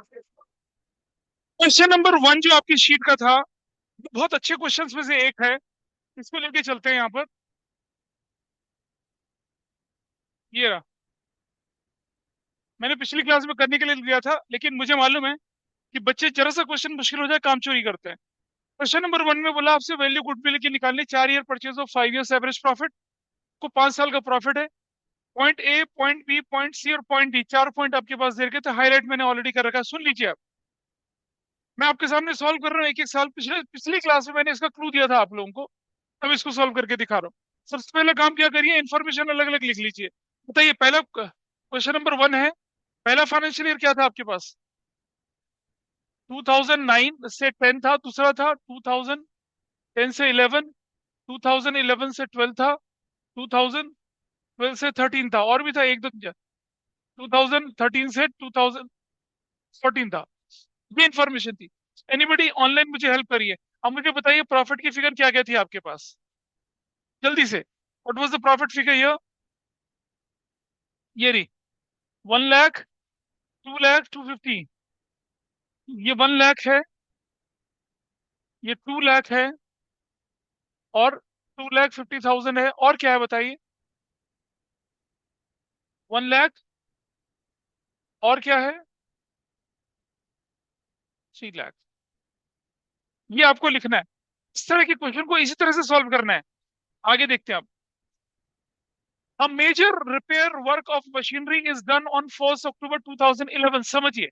Question number 1 जो आपकी sheet का था, बहुत अच्छे क्वेश्चंस में से एक है। इसको लेके चलते हैं यहाँ पर। ये रहा। मैंने पिछली क्लास में करने के लिए दिया था, लेकिन मुझे मालूम है कि बच्चे जरा सा क्वेश्चन मुश्किल हो जाए काम चोरी करते हैं। क्वेश्चन नंबर 1 में बोला आपसे वैल्यू गुडविल की निकालनी, 4 year purchase of 5 years average profit. को 5 साल का प्रॉफिट है। Point A, point B, point C और पॉइंट डी, 4 पॉइंट आपके पास दे रखे थे। हाईलाइट मैंने ऑलरेडी कर रखा है, सुन लीजिए आप। मैं आपके सामने सॉल्व कर रहा हूँ एक एक साल। पिछली क्लास में मैंने इसका क्लू दिया था आप लोगों को। अब इसको सॉल्व करके दिखा रहा हूँ। सबसे पहले काम क्या करिए, इन्फॉर्मेशन अलग अलग लिख लीजिए। बताइए, पहला क्वेश्चन नंबर 1 है। पहला फाइनेंशियल ईयर क्या था आपके पास? 2009 से 10 था। दूसरा था 2010 से 11। 2011 से 12 था। 2012 से 13 था, और भी था एक दो। 2013 से 2014 था। ये इंफॉर्मेशन थी। एनीबडी ऑनलाइन मुझे हेल्प करिए। अब मुझे बताइए प्रॉफिट की फिगर क्या क्या थी आपके पास, जल्दी से। What was the profit figure here? ये रही। 1 लाख, 2 लाख, 250। ये 1 लाख है, ये 2 लाख है, और 2,50,000 है। और क्या है बताइए? 1 लाख, और क्या है? 3 लाख। ये आपको लिखना है। इस तरह के क्वेश्चन को इसी तरह से सॉल्व करना है। आगे देखते हैं आप। A major repair work of machinery is done on 1 October 2011। समझिए,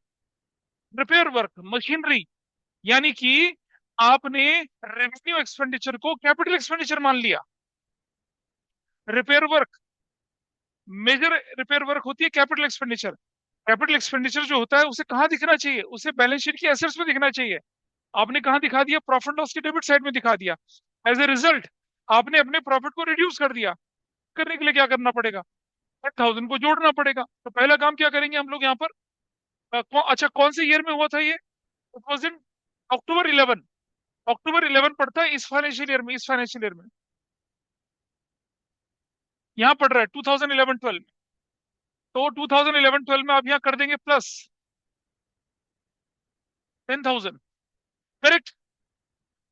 रिपेयर वर्क मशीनरी, यानी कि आपने रेवेन्यू एक्सपेंडिचर को कैपिटल एक्सपेंडिचर मान लिया। Repair work, major repair work होती है कैपिटल एक्सपेंडिचर। कैपिटल एक्सपेंडिचर जो होता है उसे कहाँ दिखना चाहिए? उसे बैलेंस शीट की एसेट्स में दिखना चाहिए। आपने कहाँ दिखा दिया? प्रॉफिट लॉस की डेबिट साइड में दिखा दिया। एज ए रिजल्ट आपने अपने प्रॉफिट को रिड्यूस कर दिया। करने के लिए क्या करना पड़ेगा? 10,000 को जोड़ना पड़ेगा। तो पहला काम क्या करेंगे हम लोग यहाँ पर? अच्छा, कौन से ईयर में हुआ था ये? इट वॉज इन अक्टूबर 11। अक्टूबर 11 पड़ता है इस फाइनेंशियल ईयर में। इस फाइनेंशियल ईयर में यहाँ पड़ रहा है 2011-12 में। तो 2011-12 में आप यहाँ कर देंगे प्लस 10,000। करेक्ट।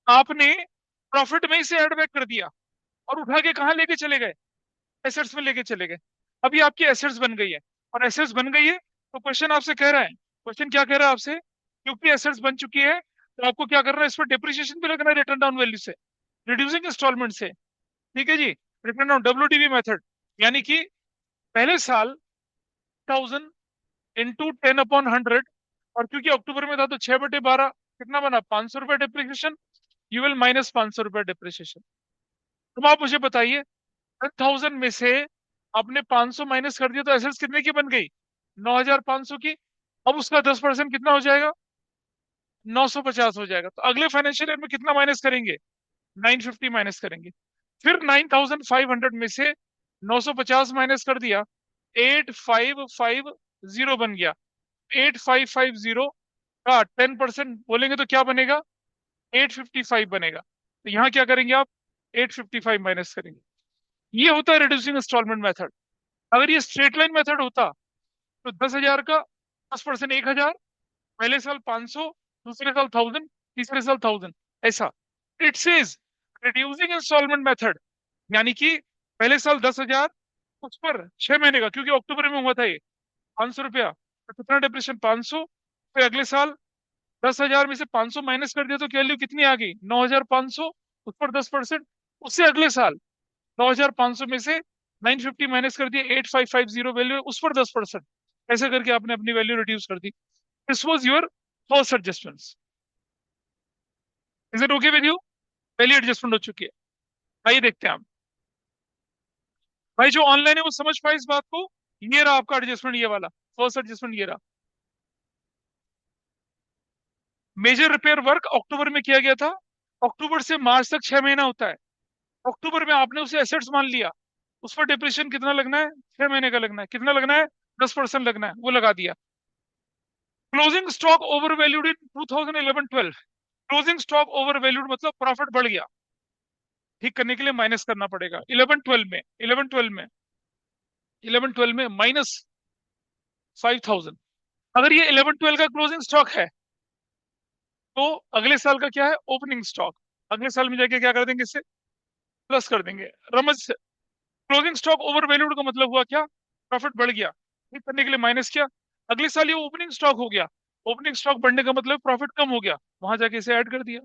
आपने प्रॉफिट में इसे ऐड बैक कर दिया और उठा के कहाँ लेके चले गए? एसेट्स में लेके चले गए। अभी आपकी एसेट्स बन गई है। और एसेट्स बन गई है तो क्वेश्चन आपसे कह रहा है, क्वेश्चन क्या कह रहा है आपसे? क्योंकि एसेट्स बन चुकी है तो आपको क्या करना है? इस पर डिप्रिसिएशन भी लगना है रिटर्न डाउन वैल्यू से, रिड्यूसिंग इंस्टॉलमेंट से। ठीक है जी। रिटर्न डाउन डब्ल्यूडीवी मेथड, यानी कि पहले साल 1000 इंटू 10/100। और क्योंकि अक्टूबर में था तो 6/12 कितना बना? 500 रुपये डिप्रिसिएशन। यू विल माइनस 500 रुपये डिप्रिसिएशन। अब आप मुझे बताइए, 10,000 में से आपने 500 माइनस कर दिया तो एसेट्स कितने की बन गई? 9,500 की। अब उसका 10% कितना हो जाएगा? 950 हो जाएगा। तो अगले फाइनेंशियल ईयर में कितना माइनस करेंगे? 950 माइनस करेंगे। फिर 9,500 में से 950 माइनस कर दिया, 8,550 बन गया। 8,550 का 10% बोलेंगे तो क्या बनेगा? 855 बनेगा। तो यहाँ क्या करेंगे आप? 855 माइनस करेंगे। ये होता है रिड्यूसिंग इंस्टॉलमेंट मेथड। अगर ये स्ट्रेट लाइन मेथड होता तो 10,000 का 10% 1,000। पहले साल 500, दूसरे साल 1,000, तीसरे साल 1,000, ऐसा। It says reducing instalment method, यानी कि पहले साल 10,000, उस पर 6 महीने का, क्योंकि अक्टूबर में हुआ था ये, 500 रुपया। तो कितना डिप्रेशन? 500। फिर अगले साल 10,000 में से 500 माइनस कर दिया तो वैल्यू कितनी आ गई? 9,500। उस पर 10%। उससे अगले साल 9,500 में से 950 माइनस कर दिया, 8,550 वैल्यू, उस पर 10%। ऐसे करके आपने अपनी वैल्यू रिड्यूस कर दी। This was your first adjustment. Is it okay with you? पहली एडजस्टमेंट हो चुकी है। आइए देखते हैं आप। भाई जो ऑनलाइन है वो समझ पाए इस बात को? ये रहा आपका एडजस्टमेंट, ये वाला फर्स्ट एडजस्टमेंट ये रहा। मेजर रिपेयर वर्क अक्टूबर में किया गया था। अक्टूबर से मार्च तक 6 महीना होता है। अक्टूबर में आपने उसे एसेट्स मान लिया। उस पर डिप्रेशिएशन कितना लगना है? 6 महीने का लगना है। कितना लगना है? 10% लगना है, वो लगा दिया। Closing stock over valued in 2011-12। Closing stock over valued मतलब प्रॉफिट बढ़ गया। ठीक करने के लिए माइनस करना पड़ेगा। 11-12 में माइनस 5,000। अगर ये 11-12 का क्लोजिंग स्टॉक है तो अगले साल का क्या है, ओपनिंग स्टॉक। अगले साल में जाके क्या कर देंगे, इससे प्लस कर देंगे। रमज से क्लोजिंग स्टॉक ओवर वैल्यूड का मतलब हुआ क्या, प्रॉफिट बढ़ गया, ठीक करने के लिए माइनस किया। अगले साल ये ओपनिंग स्टॉक हो गया, ओपनिंग स्टॉक बढ़ने का मतलब प्रॉफिट कम हो गया, वहां जाके इसे ऐड कर दिया।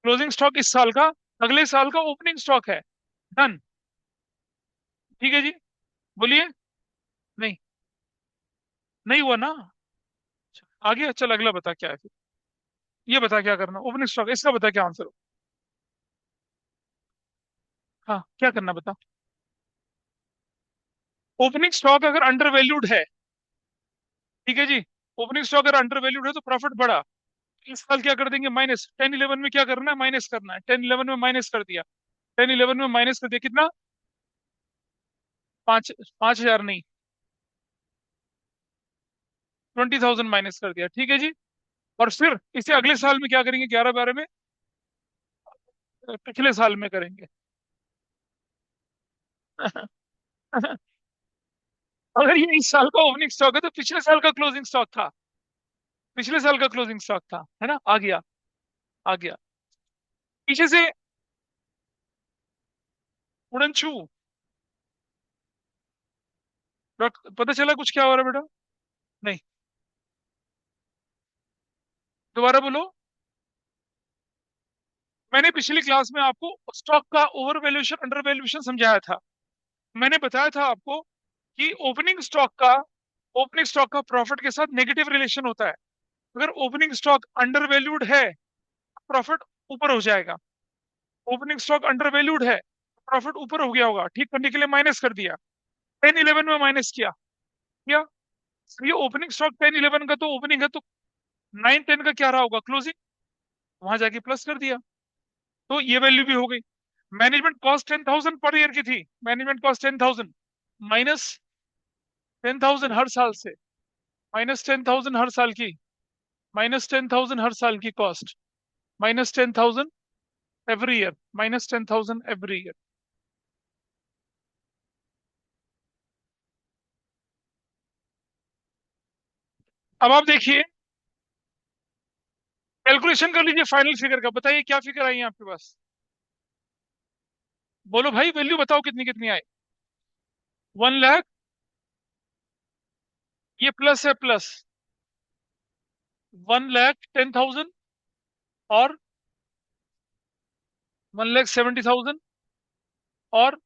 क्लोजिंग स्टॉक इस साल का अगले साल का ओपनिंग स्टॉक है। डन। ठीक है जी। बोलिए। नहीं, नहीं हुआ ना। आगे चल, अगला बता क्या है फिर। ये बता क्या करना, ओपनिंग स्टॉक इसका बता क्या आंसर हो। हाँ, क्या करना बता। ओपनिंग स्टॉक अगर अंडर वैल्यूड है, ठीक है जी, ओपनिंग स्टॉक अगर अंडर वैल्यूड है तो प्रॉफिट बढ़ा। इस साल क्या कर देंगे, माइनस। 10-11 में क्या करना है, माइनस करना है। 10-11 में माइनस कर दिया। 10-11 में माइनस कर दिया कितना, 5,000 नहीं, 20,000 माइनस कर दिया, ठीक है जी। और फिर इसे अगले साल में क्या करेंगे, 11-12 में, पिछले साल में करेंगे। अगर ये इस साल का ओपनिंग स्टॉक है तो पिछले साल का क्लोजिंग स्टॉक था, पिछले साल का क्लोजिंग स्टॉक था, है ना, आ गया, आ गया। पीछे से उड़नछू। पता चला कुछ क्या हो रहा है बेटा। नहीं, दोबारा बोलो। मैंने पिछली क्लास में आपको स्टॉक का ओवर वैल्यूएशन अंडर वैल्यूएशन समझाया था। मैंने बताया था आपको कि ओपनिंग स्टॉक का प्रॉफिट के साथ नेगेटिव रिलेशन होता है। अगर ओपनिंग स्टॉक अंडर वैल्यूड है, प्रॉफिट ऊपर हो जाएगा। ओपनिंग स्टॉक अंडर वैल्यूड है, प्रॉफिट ऊपर हो गया होगा, ठीक करने के लिए माइनस कर दिया। 10-11 में माइनस किया। ये ओपनिंग स्टॉक 10-11 का तो ओपनिंग है, तो 9-10 का क्या रहा होगा, क्लोजिंग, वहां जाके प्लस कर दिया। तो ये वैल्यू भी हो गई। मैनेजमेंट कॉस्ट 10,000 पर ईयर की थी, मैनेजमेंट कॉस्ट 10,000, माइनस 10,000 हर साल से, माइनस 10,000 हर साल की, माइनस 10,000 हर साल की cost, minus 10,000 every year, minus 10,000 every year. अब आप देखिए, कैलकुलेशन कर लीजिए फाइनल फिगर का, बताइए क्या फिगर आई है आपके पास। बोलो भाई, वैल्यू बताओ कितनी कितनी आई। 1 लाख, ये प्लस है, प्लस 1,10,000 और 1,70,000 और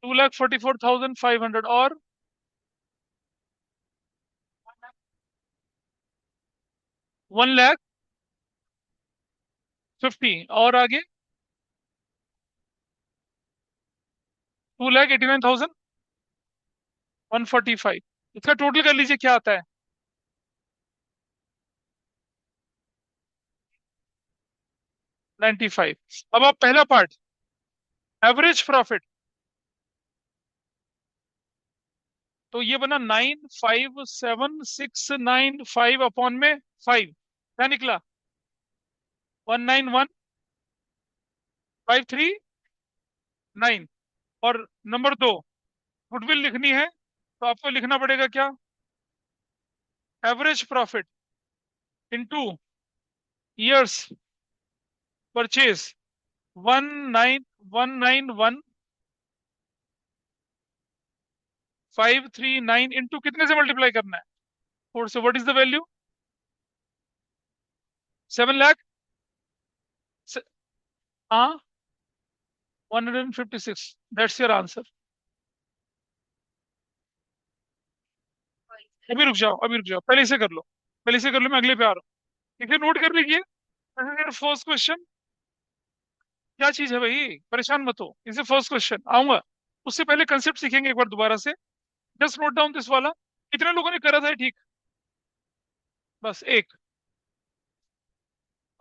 2,44,500 और 1,50,000 और आगे 2,89,145। इसका टोटल कर लीजिए क्या आता है। 95। अब आप पहला पार्ट, एवरेज प्रॉफिट, तो ये बना 9,5,7,6,9,5 अपॉन में 5, क्या निकला, 1,91,539। और नंबर 2, गुडविल लिखनी है तो आपको लिखना पड़ेगा क्या, average profit into years purchase, 1,91,539 into कितने से मल्टीप्लाई करना है, 4 से। What is the value, 7 lakh. हाँ, 156, दैट्स योर आंसर। अभी रुक जाओ, अभी रुक जाओ, पहले इसे कर लो, पहले इसे कर लो, मैं अगले पे आ रहा हूँ। इसे नोट कर लीजिए, फर्स्ट क्वेश्चन। क्या चीज है भाई, परेशान मत हो, इसे फर्स्ट क्वेश्चन आऊंगा। उससे पहले कंसेप्ट सीखेंगे एक बार दोबारा से। जस्ट नोट डाउन दिस वाला। कितने लोगों ने करा था ये ठीक, बस एक,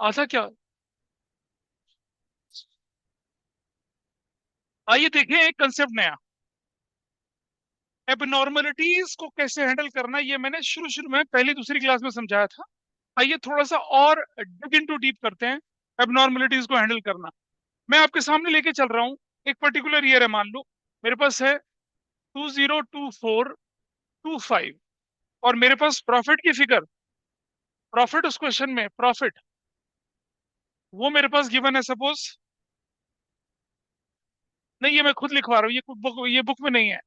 आधा क्या। आइए देखें एक कंसेप्ट नया, एबनॉर्मलिटीज को कैसे हैंडल करना, ये मैंने शुरू शुरू में पहली दूसरी क्लास में समझाया था। आइए थोड़ा सा और डिग इनटू डीप करते हैं, एबनॉर्मलिटीज को हैंडल करना। मैं आपके सामने लेके चल रहा हूँ, एक पर्टिकुलर ईयर है, मान लो मेरे पास है 2024 25। और मेरे पास प्रॉफिट की फिगर, प्रॉफिट उस क्वेश्चन में प्रॉफिट, वो मेरे पास गिवन है सपोज, नहीं ये मैं खुद लिखवा रहा हूँ, ये बुक में नहीं है,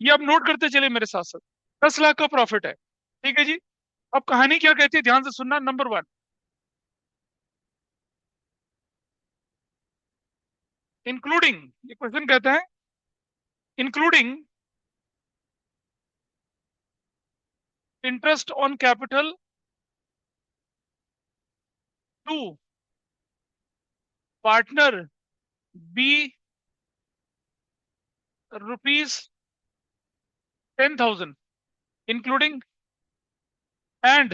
ये आप नोट करते चले मेरे साथ साथ। 10 लाख का प्रॉफिट है, ठीक है जी। अब कहानी क्या कहती है, ध्यान से सुनना। नंबर वन, इंक्लूडिंग, ये क्वेश्चन कहता है including interest on capital to partner B ₹10,000, including and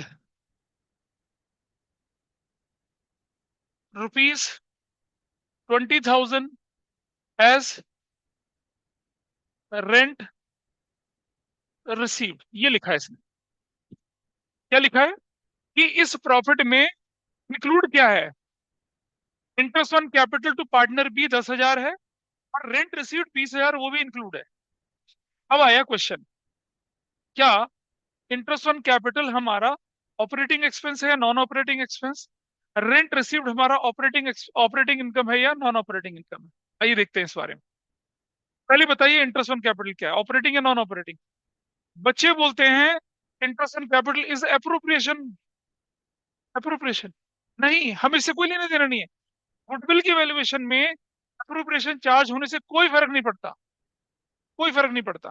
₹20,000 as rent received. ये लिखा है इसने। क्या लिखा है कि इस प्रॉफिट में इंक्लूड क्या है, interest on capital to partner B 10,000 है, और रेंट रिसीव्ड 20,000 वो भी इंक्लूड है। अब आया क्वेश्चन, क्या इंटरेस्ट ऑन कैपिटल हमारा ऑपरेटिंग एक्सपेंस है या non operating expense, rent received हमारा ऑपरेटिंग इनकम है या नॉन ऑपरेटिंग इनकम है। आइए देखते हैं इस बारे में। पहले बताइए इंटरेस्ट ऑन कैपिटल क्या है, ऑपरेटिंग या नॉन ऑपरेटिंग। बच्चे बोलते हैं interest on capital is appropriation. Appropriation नहीं, हमें इससे कोई लेना देना नहीं है। गुडविल की वैल्यूएशन में अप्रोप्रिएशन चार्ज होने से कोई फर्क नहीं पड़ता, कोई फर्क नहीं पड़ता।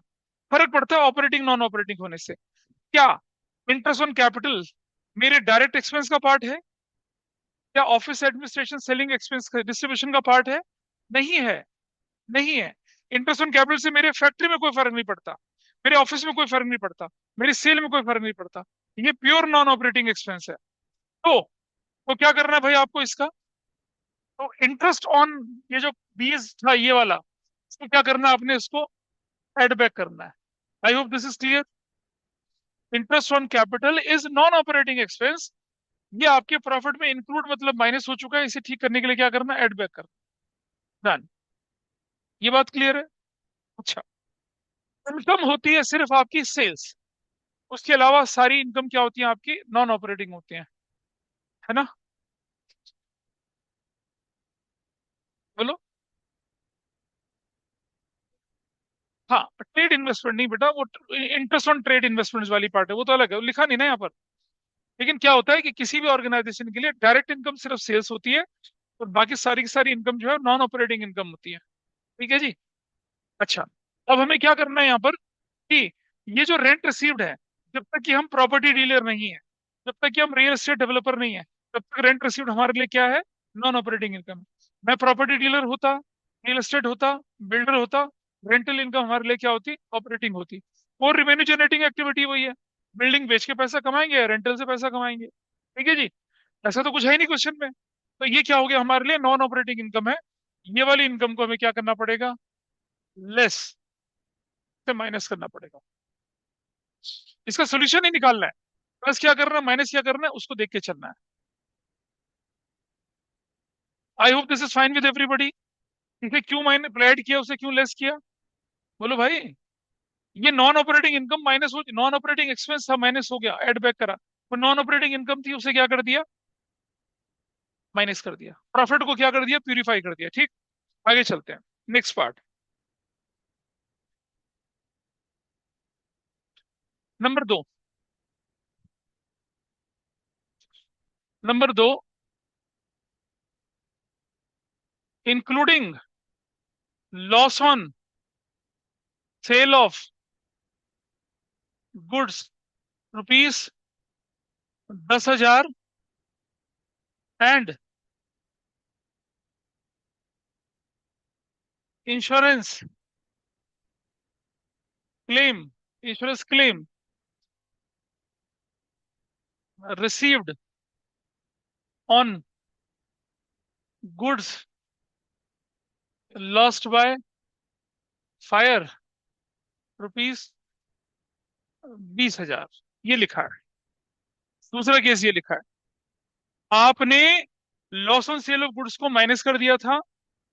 फर्क पड़ता है ऑपरेटिंग नॉन ऑपरेटिंग होने से। क्या इंटरेस्ट ऑन कैपिटल मेरे डायरेक्ट एक्सपेंस का पार्ट है, क्या office administration selling expense distribution का पार्ट है? नहीं है, नहीं है। इंटरेस्ट ऑन कैपिटल से मेरे फैक्ट्री में कोई फर्क नहीं पड़ता, मेरे ऑफिस में कोई फर्क नहीं पड़ता, मेरी सेल में कोई फर्क नहीं पड़ता। ये प्योर नॉन ऑपरेटिंग एक्सपेंस है। तो क्या करना है भाई आपको इसका, तो इंटरेस्ट ऑन, ये जो बीस था ये वाला, इसको क्या करना है आपने, इसको एड बैक करना है। आई hope this is clear. Interest on capital is non operating expense, ये आपके प्रॉफिट में इंक्लूड मतलब माइनस हो चुका है, इसे ठीक करने के लिए क्या करना है, एड बैक करना। डन, ये बात क्लियर है। अच्छा, इनकम होती है सिर्फ आपकी सेल्स, उसके अलावा सारी इनकम क्या होती है आपकी, नॉन ऑपरेटिंग होती है ना। बोलो। हाँ, ट्रेड इन्वेस्टमेंट नहीं बेटा, वो इंटरेस्ट ऑन ट्रेड इन्वेस्टमेंट वाली पार्ट है, वो तो अलग है, वो लिखा नहीं ना यहाँ पर। लेकिन क्या होता है कि किसी भी ऑर्गेनाइजेशन के लिए डायरेक्ट इनकम सिर्फ सेल्स होती है, और बाकी सारी की सारी इनकम जो है नॉन ऑपरेटिंग इनकम होती है। ठीक है जी। अच्छा, अब हमें क्या करना है यहाँ पर कि ये जो रेंट रिसीव्ड है, जब तक कि हम प्रॉपर्टी डीलर नहीं है, जब तक कि हम रियल एस्टेट डेवलपर नहीं है, तब तक रेंट रिसीव्ड हमारे लिए क्या है, नॉन ऑपरेटिंग इनकम। मैं प्रॉपर्टी डीलर होता, रियल एस्टेट होता, बिल्डर होता, रेंटल इनकम हमारे लिए क्या होती, ऑपरेटिंग होती। और रेवेन्यू जनरेटिंग एक्टिविटी वही है, बिल्डिंग बेच के पैसा कमाएंगे, रेंटल से पैसा कमाएंगे। ठीक है जी। ऐसा तो कुछ है ही नहीं क्वेश्चन में, तो ये क्या हो गया हमारे लिए, नॉन ऑपरेटिंग इनकम है। ये वाली इनकम को हमें क्या करना पड़ेगा, लेस से माइनस करना पड़ेगा। इसका सोल्यूशन ही निकालना है, प्लस क्या करना है माइनस क्या करना है उसको देख के चलना है। आई hope this is fine with everybody. इसे क्यों माइनस ऐड किया, उसे क्यों लेस किया, बोलो भाई। ये नॉन ऑपरेटिंग इनकम माइनस हो, नॉन ऑपरेटिंग एक्सपेंस था माइनस हो गया, ऐड बैक करा। तो नॉन ऑपरेटिंग इनकम थी, उसे क्या कर दिया, माइनस कर दिया। प्रॉफिट को क्या कर दिया, प्यूरिफाई कर दिया। ठीक, आगे चलते हैं। Next part, number 2। Number 2, including loss on sale of goods ₹10,000 and insurance claim, insurance claim received on goods lost by fire ₹20,000, ये लिखा है। दूसरा केस ये लिखा है, आपने loss on sale of goods को माइनस कर दिया था,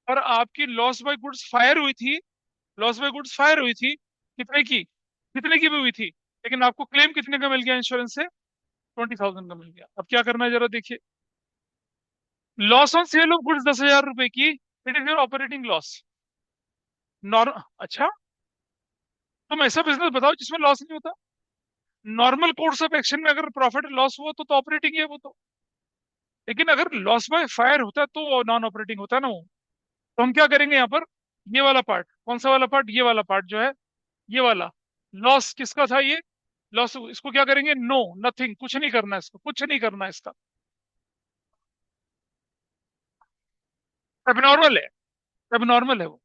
और आपकी लॉस बाय गुड्स फायर हुई थी, लॉस बाय गुड्स फायर हुई थी, कितने की, कितने की भी हुई थी, लेकिन आपको क्लेम कितने का मिल गया इंश्योरेंस से? 20,000 का मिल गया। अब क्या करना है जरा देखिए। Loss on sale of goods 10,000 रुपए की, it is your operating loss. Normal, अच्छा, तुम ऐसा बिजनेस बताओ जिसमें लॉस नहीं होता। नॉर्मल कोर्स ऑफ एक्शन में अगर प्रॉफिट लॉस हुआ तो ऑपरेटिंग है वो तो। लेकिन अगर लॉस बाय फायर होता है तो नॉन ऑपरेटिंग होता है ना वो। तो हम क्या करेंगे यहाँ पर, ये वाला पार्ट, कौन सा वाला पार्ट, ये वाला पार्ट जो है, ये वाला लॉस किसका था ये, लॉस, इसको क्या करेंगे, नो, नथिंग, कुछ नहीं करना है इसको, कुछ नहीं करना है इसका। एबनॉर्मल है, एबनॉर्मल है वो।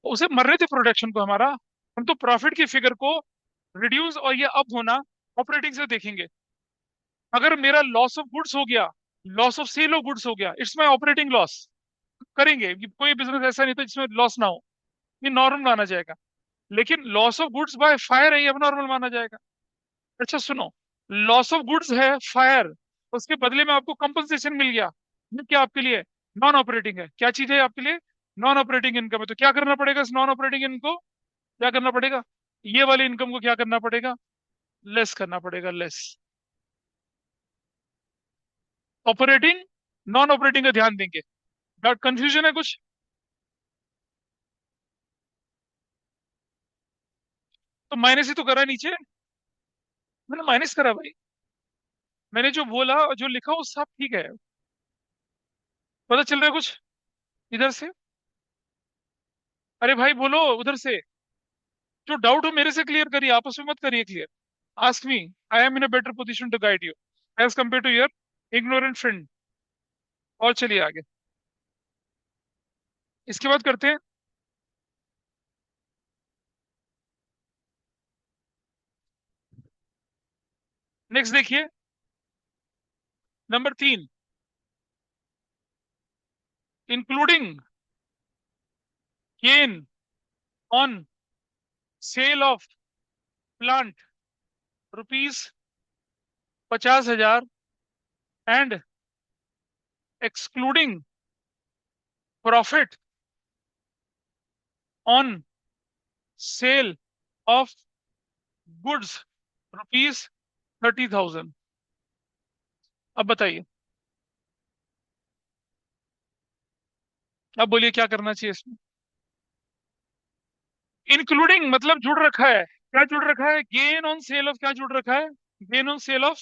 उसे मरने थे प्रोडक्शन को हमारा। हम तो प्रॉफिट की फिगर को रिड्यूस और ये अप होना ऑपरेटिंग से देखेंगे। अगर मेरा लॉस ऑफ गुड्स हो गया, loss of sale of goods हो गया, इट्स माई ऑपरेटिंग लॉस। करेंगे ये, कोई बिजनेस ऐसा नहीं था जिसमें लॉस ना हो, ये नॉर्मल माना जाएगा। लेकिन loss of goods by fire है, ये नॉर्मल माना जाएगा। अच्छा सुनो, लॉस ऑफ गुड्स है फायर, उसके बदले में आपको कंपनसेशन मिल गया, ये क्या आपके लिए नॉन ऑपरेटिंग है, क्या चीज है आपके लिए, नॉन ऑपरेटिंग इनकम है। तो क्या करना पड़ेगा इस नॉन ऑपरेटिंग इनकम को, क्या करना पड़ेगा, ये वाली इनकम को क्या करना पड़ेगा, लेस करना पड़ेगा, लेस। ऑपरेटिंग, नॉन ऑपरेटिंग का ध्यान देंगे। डॉट कंफ्यूजन है कुछ? तो माइनस ही तो करा नीचे, मैंने माइनस करा भाई। मैंने जो बोला और जो लिखा वो सब ठीक है। पता चल रहा है कुछ इधर से? अरे भाई बोलो उधर से, जो डाउट हो मेरे से क्लियर करिए, आपस में मत करिए clear. Ask me, I am in a better position to guide you as compare to your ignorant friend. और चलिए आगे, इसके बाद करते हैं। नेक्स्ट देखिए, number 3, including gain on sale of plant ₹50,000 and excluding profit on sale of goods ₹30,000। अब बताइए, अब बोलिए क्या करना चाहिए इसमें। इंक्लूडिंग मतलब जुड़ रखा है, क्या जुड़ रखा है, गेन ऑन सेल ऑफ, क्या जुड़ रखा है, गेन ऑन सेल ऑफ,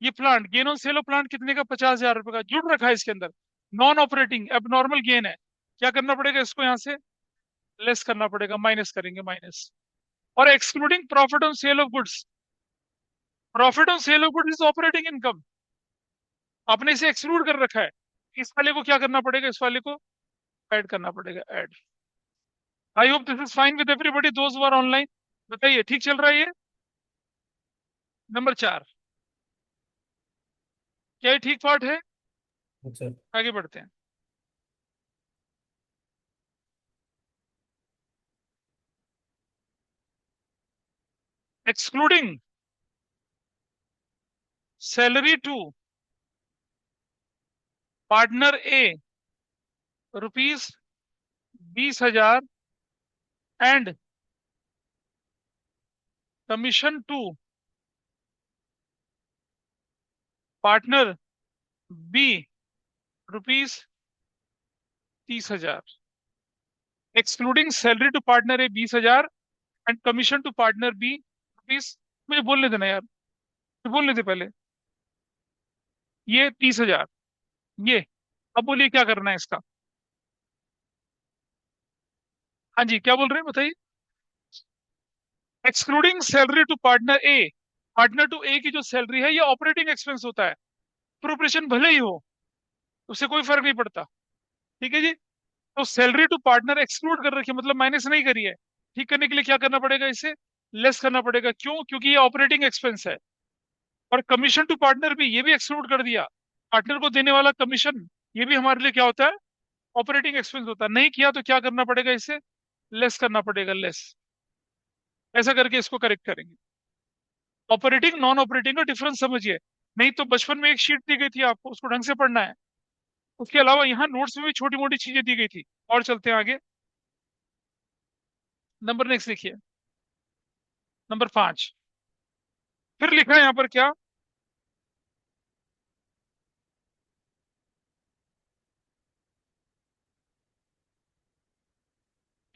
ये plant, gain on sale of plant कितने का, 50,000 रुपए का जुड़ रखा है इसके अंदर। नॉन ऑपरेटिंग एबनॉर्मल गेन है, क्या करना पड़ेगा इसको यहाँ से, लेस करना पड़ेगा, माइनस करेंगे, माइनस। और excluding profit on sale of goods, profit on sale of goods is operating income, आपने इसे एक्सक्लूड कर रखा है। इस वाले को क्या करना पड़ेगा, इस वाले को ऐड करना पड़ेगा, add. I hope this is fine with everybody those who are online. बताइए ठीक चल रहा है ये? नंबर 4, क्या ये ठीक पार्ट है? अच्छा। आगे बढ़ते हैं। Excluding salary to partner A ₹20,000 and commission to partner B ₹30,000। Excluding salary to partner A 20,000 and commission to partner B rupees, मुझे बोलने देना यार, मुझे बोलने दे पहले। ये 30,000, ये, अब बोलिए क्या करना है इसका। हाँ जी, क्या बोल रहे हैं बताइए। Excluding salary to partner A, partner to A की जो सैलरी है ये ऑपरेटिंग एक्सपेंस होता है, प्रोपरेशन भले ही हो, उससे कोई फर्क नहीं पड़ता। ठीक है जी। तो सैलरी टू पार्टनर एक्सक्लूड कर रखी है, मतलब माइनस नहीं करी है। ठीक करने के लिए क्या करना पड़ेगा, इसे लेस करना पड़ेगा, क्यों, क्योंकि ये ऑपरेटिंग एक्सपेंस है। और कमीशन टू पार्टनर भी, ये भी एक्सक्लूड कर दिया, पार्टनर को देने वाला कमीशन, ये भी हमारे लिए क्या होता है, ऑपरेटिंग एक्सपेंस होता है। नहीं किया तो क्या करना पड़ेगा, इसे लेस करना पड़ेगा, लेस। ऐसा करके इसको करेक्ट करेंगे। ऑपरेटिंग नॉन ऑपरेटिंग का डिफरेंस समझिए, नहीं तो बचपन में एक शीट दी गई थी आपको, उसको ढंग से पढ़ना है। उसके अलावा यहाँ नोट्स में भी छोटी मोटी चीजें दी गई थी। और चलते हैं आगे। नंबर नेक्स्ट लिखिए, नंबर 5। फिर लिखा है यहां पर क्या,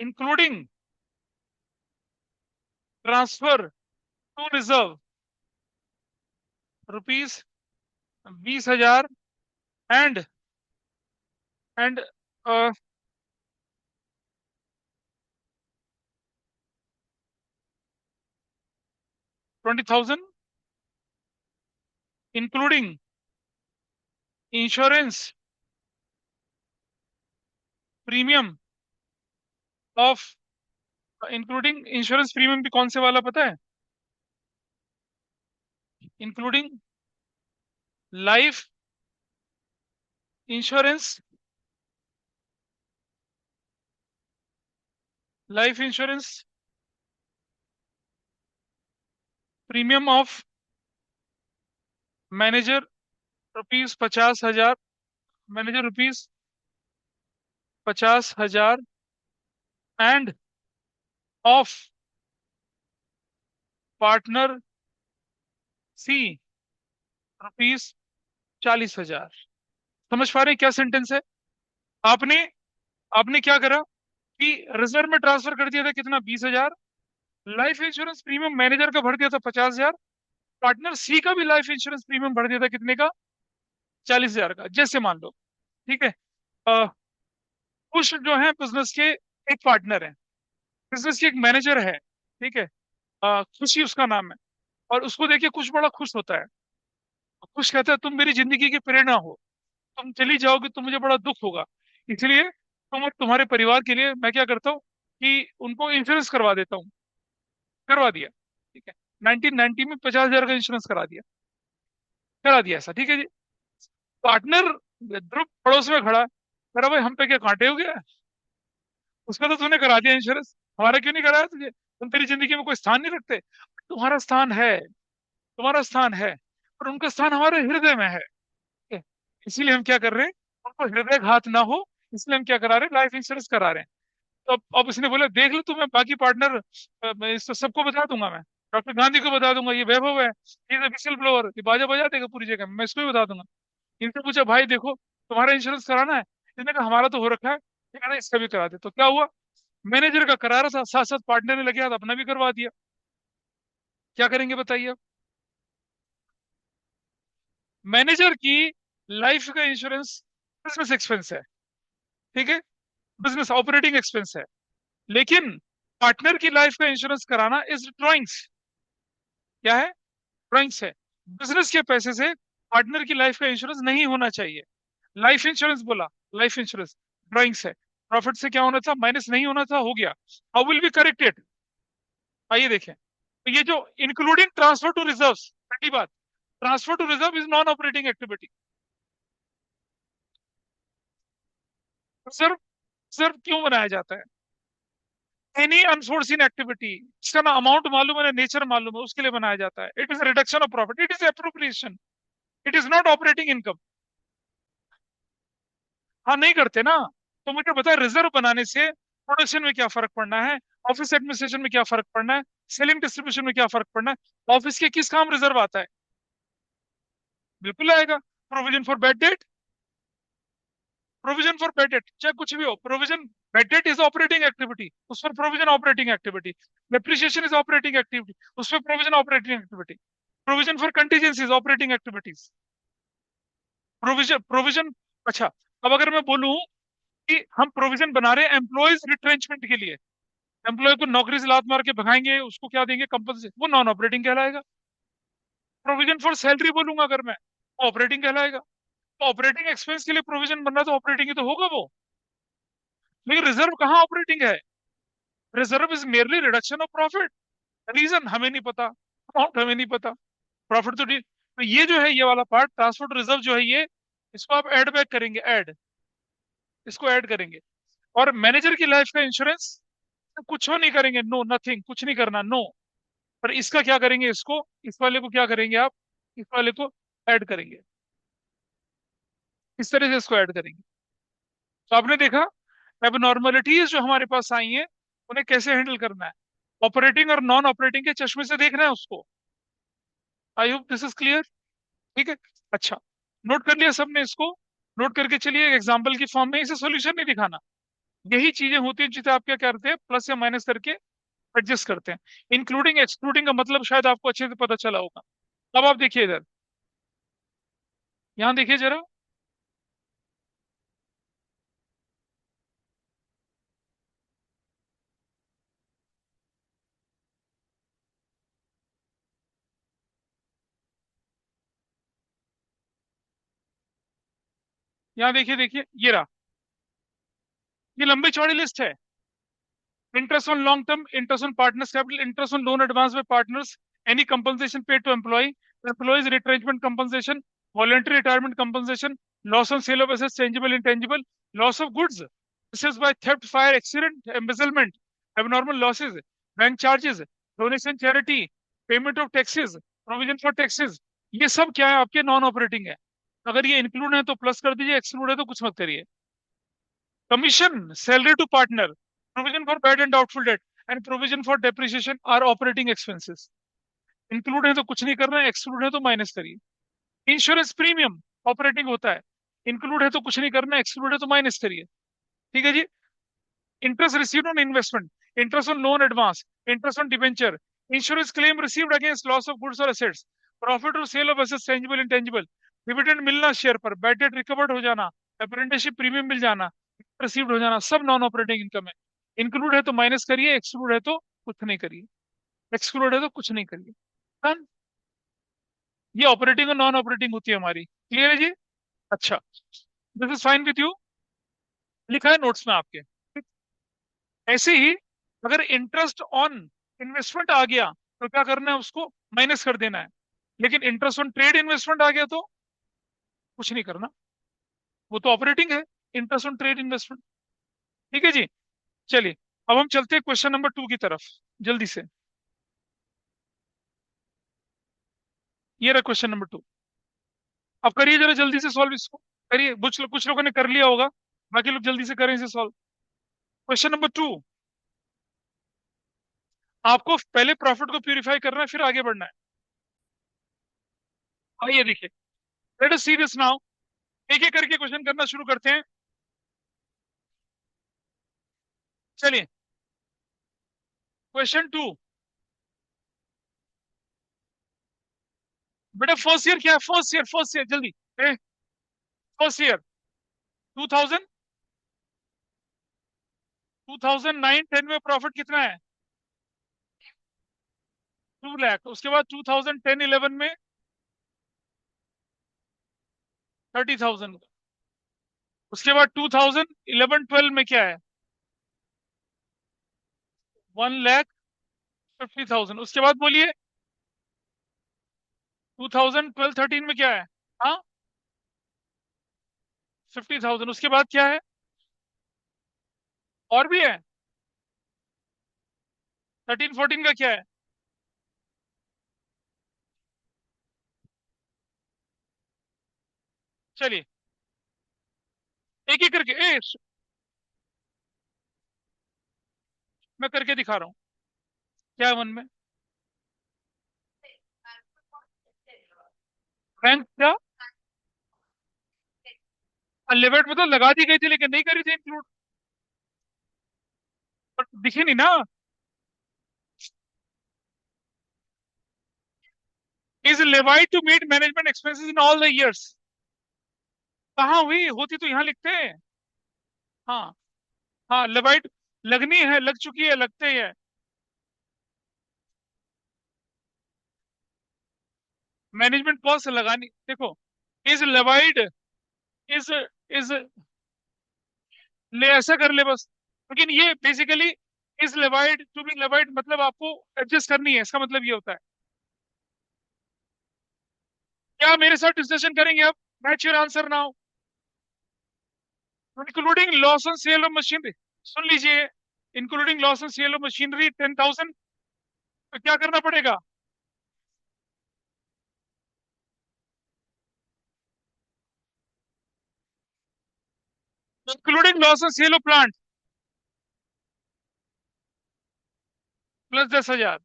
including transfer to reserve rupees 20,000 and and 20,000 including insurance premium of, including insurance premium भी कौन से वाला पता है, including life insurance, life insurance premium of manager rupees 50,000, manager rupees 50,000 and of partner C rupees 40,000। समझ पा रहे हैं क्या सेंटेंस है? आपने आपने क्या करा कि रिजर्व में ट्रांसफर कर दिया था कितना, 20,000। लाइफ इंश्योरेंस प्रीमियम मैनेजर का भर दिया था 50,000। पार्टनर सी का भी लाइफ इंश्योरेंस प्रीमियम भर दिया था कितने का, 40,000 का, जैसे मान लो। ठीक है। अ, कुछ जो है बिजनेस के एक पार्टनर है, बिजनेस के एक मैनेजर है। ठीक है। खुशी उसका नाम है। और उसको देखिए कुछ बड़ा खुश होता है। खुश कहता है तुम मेरी जिंदगी की प्रेरणा हो, तुम चली जाओगे तो मुझे बड़ा दुख होगा, इसलिए तुम और तुम्हारे परिवार के लिए मैं क्या करता हूँ कि उनको इंश्योरेंस करवा देता हूँ। करवा दिया। ठीक है। 1990 में 50,000 का इंश्योरेंस करा दिया ऐसा। ठीक है जी। पार्टनर ध्रुव पड़ोस में खड़ा है, कह रहा भाई हम पे क्या कांटे हो गया, उसका तो तूने करा दिया इंश्योरेंस, हमारा क्यों नहीं कराया तुझे, तुम तेरी जिंदगी में कोई स्थान नहीं रखते। तुम्हारा स्थान है, तुम्हारा स्थान है, और उनका स्थान हमारे हृदय में है। ठीक है? इसीलिए हम क्या कर रहे हैं, उनको हृदयघात ना हो, इसलिए हम क्या करा रहे हैं, लाइफ इंश्योरेंस करा रहे हैं। तो अब उसने बोला देख लो तुम्हें बाकी पार्टनर, मैं इसको सबको बता दूंगा, मैं डॉक्टर गांधी को बता दूंगा, ये वैभव है, ये विशल ब्लोअर, ये बाजा बजा देगा पूरी जगह में, मैं इसको भी बता दूंगा। इनसे पूछा भाई देखो तुम्हारा इंश्योरेंस कराना है, इसने कहा हमारा तो हो रखा है, ये कहना इसका भी करा दे। तो क्या हुआ, मैनेजर का करा रहा था, साथ साथ पार्टनर ने लगे हाथ अपना भी करवा दिया। क्या करेंगे बताइए अब? मैनेजर की लाइफ का इंश्योरेंस बिजनेस एक्सपेंस है। ठीक है, बिजनेस ऑपरेटिंग एक्सपेंस है। लेकिन पार्टनर की लाइफ का इंश्योरेंस कराना इज ड्रॉइंग्स। क्या है? ड्रॉइंग्स है। बिजनेस के पैसे से पार्टनर की लाइफ का इंश्योरेंस नहीं होना चाहिए। लाइफ इंश्योरेंस बोला, लाइफ इंश्योरेंस ड्रॉइंग्स है। प्रॉफिट से क्या होना था, माइनस नहीं होना था, हो गया। हाउ विल बी करेक्टेड, आइए देखें। तो ये जो इंक्लूडिंग ट्रांसफर टू रिजर्व, पहली बात, transfer to reserve is non operating activity. Reserve, reserve क्यों बनाया जाता है? एनी अनफोर्सिन एक्टिविटी, इसका ना अमाउंट मालूम है ना नेचर मालूम है, उसके लिए बनाया जाता है। It is reduction of profit, it is appropriation, it is not operating income. हाँ नहीं करते ना। तो मुझे बताए रिजर्व बनाने से प्रोडक्शन में क्या फर्क पड़ना है, ऑफिस एडमिनिस्ट्रेशन में क्या फर्क पड़ना है, सेलिंग डिस्ट्रीब्यूशन में क्या फर्क पड़ना है, ऑफिस के किस काम रिजर्व आता है? बिल्कुल आएगा। Provision for bad debt, provision for bad debt, चाहे कुछ भी हो, provision, bad debt is operating activity, उस पर provision operating activity. Depreciation is operating activity, उस पर provision operating activity. Provision for contingencies operating activities. Provision provision अच्छा, अब अगर मैं बोलूं कि हम प्रोविजन बना रहे हैं एम्प्लॉयज रिट्रेंचमेंट के लिए, एम्प्लॉय को नौकरी से लात मार के भगाएंगे, उसको क्या देंगे कंपनसेशन, वो नॉन ऑपरेटिंग कहलाएगा। प्रोविजन फॉर सैलरी बोलूंगा अगर मैं, वो ऑपरेटिंग कहलाएगा। तो ऑपरेटिंग एक्सपेंस के लिए प्रोविजन बनना तो ऑपरेटिंग ही तो होगा वो। लेकिन रिजर्व कहाँ ऑपरेटिंग है? Reserve is merely reduction of profit. Reason हमें नहीं पता, अमाउंट हमें नहीं पता, प्रॉफिट तो ये जो है, ये वाला पार्ट ट्रांसपोर्ट रिजर्व जो है ये, इसको आप ऐड बैक करेंगे, ऐड, इसको ऐड करेंगे। और मैनेजर की लाइफ का इंश्योरेंस कुछ नहीं करेंगे, नो नथिंग, कुछ नहीं करना, नो। पर इसका क्या करेंगे, इसको, इस वाले को क्या करेंगे आप, इस वाले को ऐड करेंगे, इस तरह से इसको ऐड करेंगे। तो आपने देखा एबनॉर्मलिटीज जो हमारे पास आई हैं, उन्हें कैसे हैंडल करना है, ऑपरेटिंग और नॉन ऑपरेटिंग के चश्मे से देखना है उसको। आई होप दिस इज क्लियर। ठीक है। अच्छा, नोट कर लिया सबने इसको? नोट करके चलिए, एग्जाम्पल की फॉर्म में इसे सोल्यूशन नहीं दिखाना। यही चीजें होती हैं जिसे आप क्या करते हैं, प्लस या माइनस करके एडजस्ट करते हैं। इंक्लूडिंग एक्सक्लूडिंग का मतलब शायद आपको अच्छे से पता चला होगा। अब आप देखिए इधर, यहाँ देखिए जरा। यहाँ देखिए, देखिए ये रहा। ये लंबी चौड़ी लिस्ट है। Interest on long term, interest on partners capital, interest on loan advanced by partners, any compensation paid to employee, employees retrenchment compensation, voluntary retirement compensation, loss on sale of assets tangible intangible, loss of goods, losses by theft, fire, accident, embezzlement, abnormal losses, bank charges, donation charity, payment of taxes, provision for taxes, ये सब क्या है, आपके non operating है। अगर ये include है तो प्लस कर दीजिए, एक्सक्लूड है तो कुछ मत करिए। Commission, salary to partner, provision for bad and doubtful debt, and provision for depreciation are operating expenses. Include है तो कुछ नहीं करना है, एक्सक्लूड है तो माइनस करिए। इंश्योरेंस प्रीमियम ऑपरेटिंग होता है, इंक्लूड है तो कुछ नहीं करना, एक्सक्लूड है तो माइनस करिए। ठीक है जी। Interest received on investment, interest on loan advance, interest on debenture, insurance claim received against loss of goods और एसेट्स, प्रॉफिट और sale of assets tangible intangible, dividend मिलना शेयर पर, बैड डेट रिकवर्ड हो जाना, अप्रेंटिसशिप प्रीमियम मिल जाना, received हो जाना, सब नॉन ऑपरेटिंग इनकम है। इंक्लूड है तो माइनस करिए, एक्सक्लूड है तो कुछ नहीं करिए। एक्सक्लूड है तो कुछ नहीं करिए। Done? ये ऑपरेटिंग और नॉन ऑपरेटिंग होती है हमारी। क्लियर है जी? अच्छा, this is fine with you. लिखा है नोट्स में आपके। ऐसे ही अगर इंटरेस्ट ऑन इन्वेस्टमेंट आ गया तो क्या करना है, उसको माइनस कर देना है। लेकिन इंटरेस्ट ऑन ट्रेड इन्वेस्टमेंट आ गया तो कुछ नहीं करना, वो तो ऑपरेटिंग है, इंटरेस्ट ऑन ट्रेड इन्वेस्टमेंट। ठीक है जी। चलिए, अब हम चलते हैं क्वेश्चन नंबर 2 की तरफ, जल्दी से। ये रहा क्वेश्चन नंबर 2। अब करिए जरा जल्दी से सॉल्व इसको। करिए, कुछ लोगों ने कर लिया होगा, बाकी लोग जल्दी से करें इसे सॉल्व। Question number 2। आपको पहले प्रॉफिट को प्यूरिफाई करना है, फिर आगे बढ़ना है। आइए देखिए, let us see this now. एक एक करके क्वेश्चन करना शुरू करते हैं। चलिए, क्वेश्चन 2। बेटा फर्स्ट ईयर क्या है, फर्स्ट ईयर जल्दी। फर्स्ट ईयर 2000, 2009-10 में प्रॉफिट कितना है? 2 लाख। उसके बाद 2010-11 में 30,000। उसके बाद 2011-12 में क्या है? 1,50,000। उसके बाद बोलिए 2012-13 में क्या है? हाँ, 50,000। उसके बाद क्या है? और भी है? 13-14 का क्या है? चलिए, एक एक करके मैं करके दिखा रहा हूँ। क्या है वन में? बैंक क्या? लिमिट मतलब लगा दी गई थी लेकिन नहीं करी थी इंक्लूड, बट दिखी नहीं ना। Is levied to meet management expenses in all the years. कहाँ हुई होती तो यहाँ लिखते हैं। हाँ, हाँ लेवाइड, लगनी है, लग चुकी है, लगते ही है। मैनेजमेंट कॉस्ट लगानी, देखो, इज लेवाइड, इज इज ले ऐसा कर ले बस। लेकिन ये basically is levied to be levied, मतलब आपको एडजस्ट करनी है, इसका मतलब ये होता है। क्या मेरे साथ डिस्कशन करेंगे आप? Match your answer now. Including loss on sale of machinery, सुन लीजिए, including loss on sale of machinery 10,000, तो क्या करना पड़ेगा? Including loss on sale of plant, plus 10,000,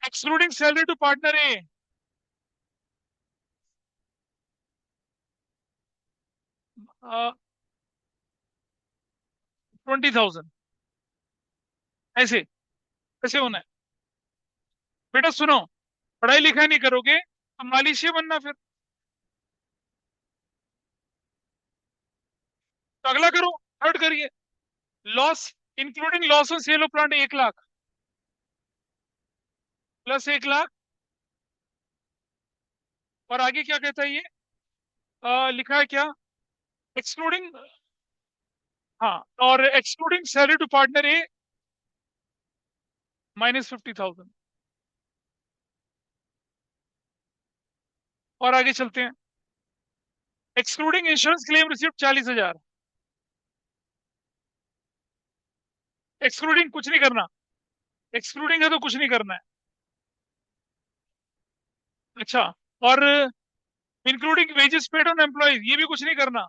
excluding salary to partner A, 20,000। ऐसे कैसे होना है? बेटा सुनो, पढ़ाई लिखाई नहीं करोगे तो मालिशिया बनना फिर। तो अगला करो, थर्ड करिए। Loss, including loss on sale of plant 1 lakh, plus 1 lakh. और आगे क्या कहता है ये? लिखा है क्या? एक्सक्लूडिंग, हाँ, और एक्सक्लूडिंग सैलरी टू पार्टनर ए -50,000। और आगे चलते हैं। Excluding insurance claim receipt 40,000, excluding कुछ नहीं करना, एक्सक्लूडिंग है तो कुछ नहीं करना है। अच्छा, और including wages paid on employees, ये भी कुछ नहीं करना।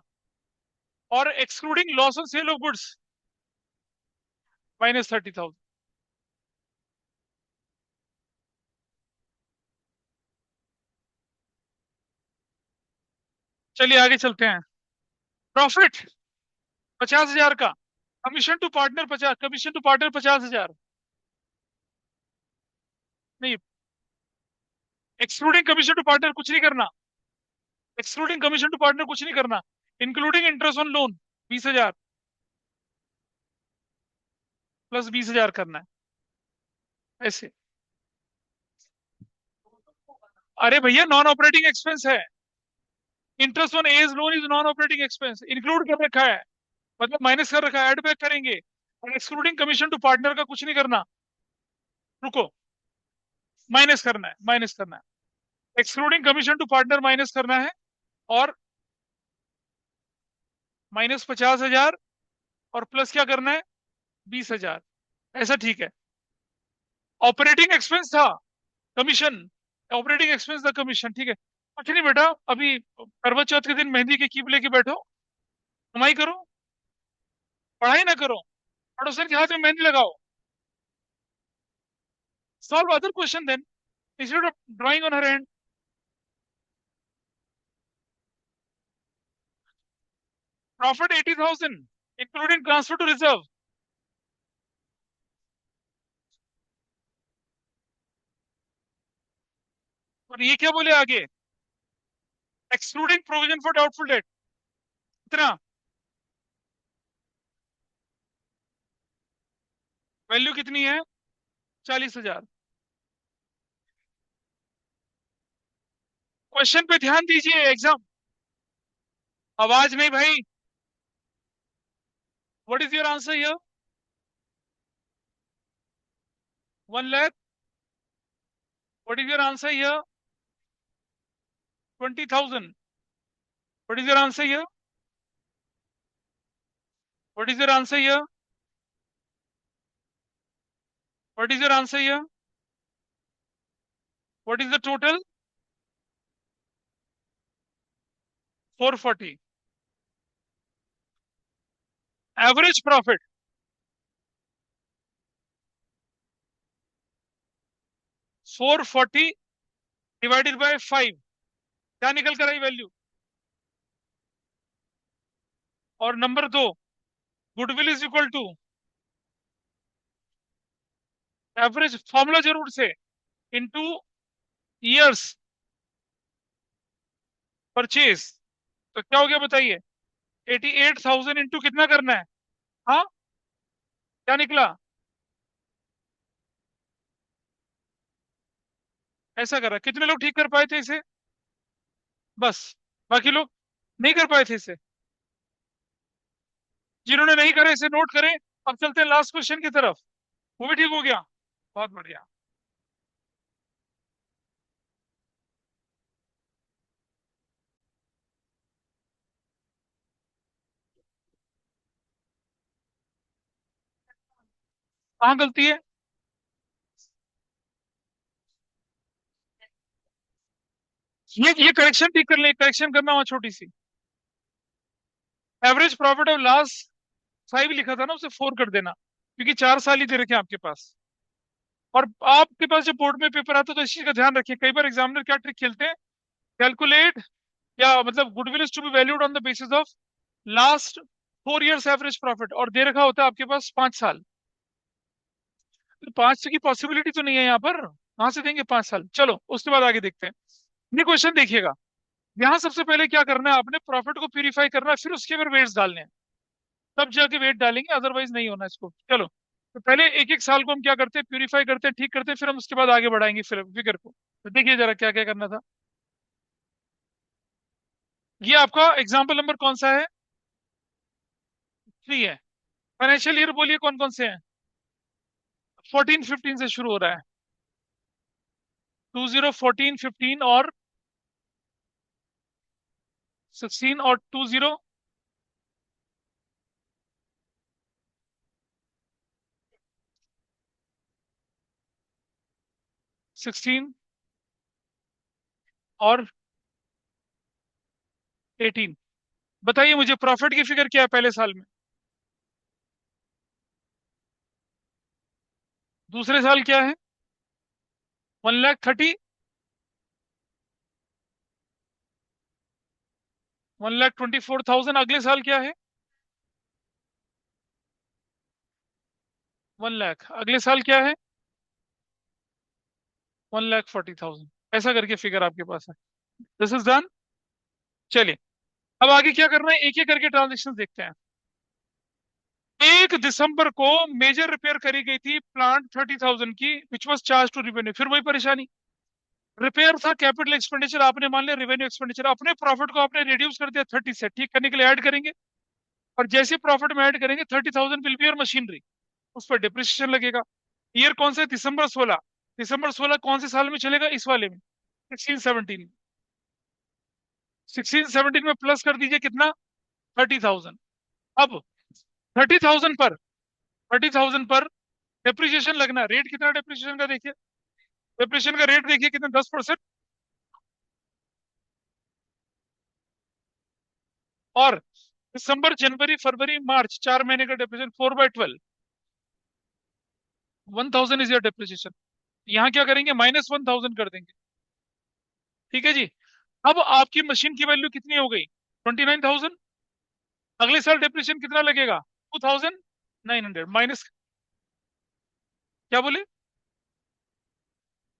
और excluding loss on sale of goods -30,000। चलिए आगे चलते हैं। प्रॉफिट 50,000 का, commission to partner 50, commission to partner 50,000। नहीं, एक्सक्लूडिंग कमीशन टू पार्टनर कुछ नहीं करना, एक्सक्लूडिंग कमीशन टू पार्टनर कुछ नहीं करना। Including interest on loan 20,000, plus 20,000 करना है। ऐसे, अरे भैया नॉन ऑपरेटिंग एक्सपेंस है। Interest on as loan is non operating expense, include कर रखा है, मतलब माइनस कर रखा है, एड बैक करेंगे। और एक्सक्लूडिंग कमीशन टू पार्टनर का कुछ नहीं करना। रुको, माइनस करना है, माइनस करना है। Excluding commission to partner minus करना है। और -50,000, और प्लस क्या करना है? 20,000। ऐसा ठीक है। ऑपरेटिंग एक्सपेंस था कमीशन, ऑपरेटिंग एक्सपेंस था कमीशन, ठीक है। कुछ नहीं बेटा, अभी करवा चौथ के दिन मेहंदी के कीप लेके बैठो, कमाई करो, पढ़ाई ना करो, पड़ोसन के हाथ में मेहंदी लगाओ। Solve other question then instead of drawing on her hand. Profit 80,000 including transfer to reserve. और ये क्या बोले आगे? Excluding provision for doubtful debt, इतना। वैल्यू कितनी है? 40,000। क्वेश्चन पे ध्यान दीजिए एग्जाम। आवाज नहीं भाई। What is your answer here? 1 lakh. What is your answer here? 20,000। What is your answer here? What is your answer here? What is your answer here? What is the total? 440। Average profit 440 divided by 5, क्या निकल कर आई value? और number 2, goodwill is equal to average, formula जरूर से, into years purchase. तो क्या हो गया बताइए? 88,000 इंटू कितना करना है? हाँ, क्या निकला? ऐसा करा, कितने लोग ठीक कर पाए थे इसे? बस, बाकी लोग नहीं कर पाए थे इसे। जिन्होंने नहीं करे इसे नोट करें। अब चलते हैं लास्ट क्वेश्चन की तरफ। वो भी ठीक हो गया, बहुत बढ़िया। कहाँ गलती है? ये करेक्शन ठीक कर ले, करेक्शन करना वहां छोटी सी। एवरेज प्रॉफिट ऑफ लास्ट 5 लिखा था ना, उसे 4 कर देना। क्योंकि 4 साल ही दे रखे हैं आपके पास। और आपके पास जब बोर्ड में पेपर आता है तो इस चीज का ध्यान रखिए, कई बार एग्जामिनर क्या ट्रिक खेलते हैं, कैलकुलेट, या मतलब goodwill is to be valued on the basis of last 4 years average profit, और दे रखा होता है आपके पास 5 साल। तो 5 की पॉसिबिलिटी तो नहीं है यहाँ पर, कहाँ से देंगे 5 साल। चलो उसके बाद आगे देखते हैं। ये क्वेश्चन देखिएगा, यहाँ सबसे पहले क्या करना है, आपने प्रॉफिट को प्यूरिफाई करना है, फिर उसके ऊपर वेट्स डालने हैं, तब जाके वेट डालेंगे, अदरवाइज नहीं होना इसको। चलो तो पहले एक एक साल को हम क्या करते हैं, प्यूरिफाई करते हैं, ठीक करते हैं, फिर हम उसके बाद आगे बढ़ाएंगे फिगर को। तो देखिए जरा क्या क्या करना था। ये आपका एग्जाम्पल नंबर कौन सा है? 3 है। फाइनेंशियल ईयर बोलिए कौन कौन से हैं? 14-15 से शुरू हो रहा है। 2014-15 और 16 और 2016 और 18। बताइए मुझे प्रॉफिट की फिगर क्या है पहले साल में? दूसरे साल क्या है? 1,30,000, 1,24,000। अगले साल क्या है? 1 लाख। अगले साल क्या है? 1,40,000। ऐसा करके फिगर आपके पास है। This is done. चलिए अब आगे क्या करना है, एक एक करके ट्रांजेक्शन देखते हैं। 1 दिसंबर को मेजर रिपेयर करी गई थी प्लांट 30,000 की, which was charge to revenue. फिर वही परेशानी, रिपेयर था कैपिटल एक्सपेंडिचर, आपने मान लिया रिवेन्यू एक्सपेंडिचर, अपने प्रॉफिट को आपने रिड्यूस कर दिया 30 से, ठीक करने के लिए ऐड करेंगे, और जैसे प्रॉफिट में ऐड करेंगे 30,000 विल बी योर मशीनरी, उस पर डिप्रिसिएशन लगेगा। ईयर कौन सा है? दिसंबर 16। दिसंबर 16 कौन से साल में चलेगा? इस वाले में, 16-17। 16-17 में प्लस कर दीजिए कितना? 30,000। अब 30,000 पर, 30,000 पर डेप्रिसिएशन लगना, रेट कितना डेप्रिसिएशन का देखिए, डेप्रिसिएशन का रेट देखिए कितना, 10%। और दिसंबर जनवरी फरवरी मार्च 4 महीने का डेप्रिसिएशन 4/12, 1,000 इज योर डेप्रिसिएशन। यहाँ क्या करेंगे, -1,000 कर देंगे। ठीक है जी। अब आपकी मशीन की वैल्यू कितनी हो गई? 29,000। अगले साल डेप्रिसिएशन कितना लगेगा? 2,900 माइनस, क्या बोले?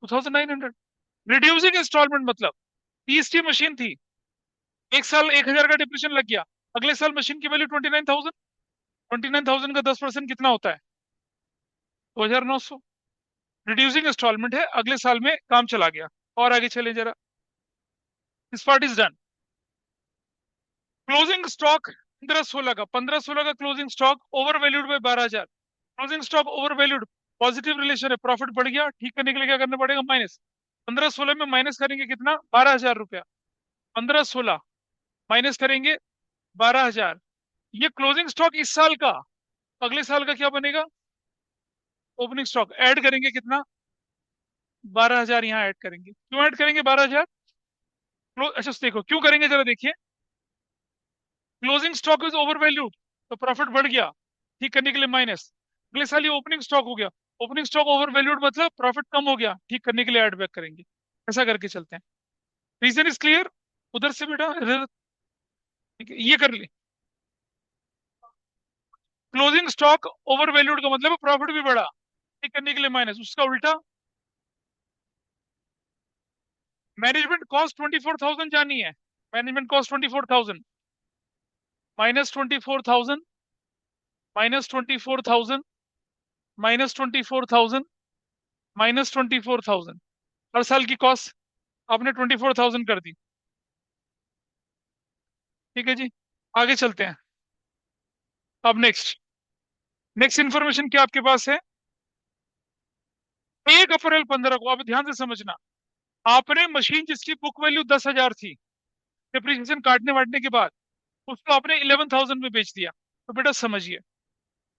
2,900। रिड्यूसिंग इंस्टॉलमेंट मतलब 30 की मशीन थी, एक साल 1,000 का डिप्रेशन लग गया, अगले साल मशीन की वैल्यू 29,000, 29,000 का 10% कितना होता है? 2,900। रिड्यूसिंग इंस्टॉलमेंट है, अगले साल में काम चला गया। और आगे चले जरा, this part is done. Closing stock 15-16 का closing stock over valued bye 12,000। Closing stock over valued, positive relation है, प्रॉफिट बढ़ गया, ठीक करने के लिए क्या करना पड़ेगा? माइनस। 15-16 में माइनस करेंगे कितना? 12,000 रुपया। 15-16 माइनस करेंगे 12,000। ये क्लोजिंग स्टॉक इस साल का, अगले साल का क्या बनेगा? Opening stock. ऐड करेंगे कितना? 12,000 यहाँ ऐड करेंगे। क्यों ऐड करेंगे 12,000? अच्छा देखो क्यों करेंगे, जरा देखिए। Closing stock is over valued, तो प्रॉफिट बढ़ गया, ठीक करने के लिए माइनस। अगले साल ये ओपनिंग स्टॉक हो गया, ओपनिंग स्टॉक ओवर वैल्यूड मतलब प्रॉफिट कम हो गया, ठीक करने के लिए ऐड बैक करेंगे। ऐसा करके चलते हैं। Reason is clear? उधर से बेटा ठीक है, ये कर ले। क्लोजिंग स्टॉक ओवर वैल्यूड का मतलब प्रॉफिट भी बढ़ा, ठीक करने के लिए माइनस, उसका उल्टा। मैनेजमेंट कॉस्ट 24,000 जानी है, मैनेजमेंट कॉस्ट 24,000, -24,000, -24,000, -24,000, -24,000। हर साल की कॉस्ट आपने 24,000 कर दी। ठीक है जी, आगे चलते हैं। अब नेक्स्ट, नेक्स्ट इंफॉर्मेशन क्या आपके पास है? 1 अप्रैल 15 को, अब ध्यान से समझना, आपने मशीन जिसकी बुक वैल्यू 10,000 थी, डिप्रिसिएशन काटने वाटने के बाद, उसको आपने 11,000 में बेच दिया। तो बेटा समझिए,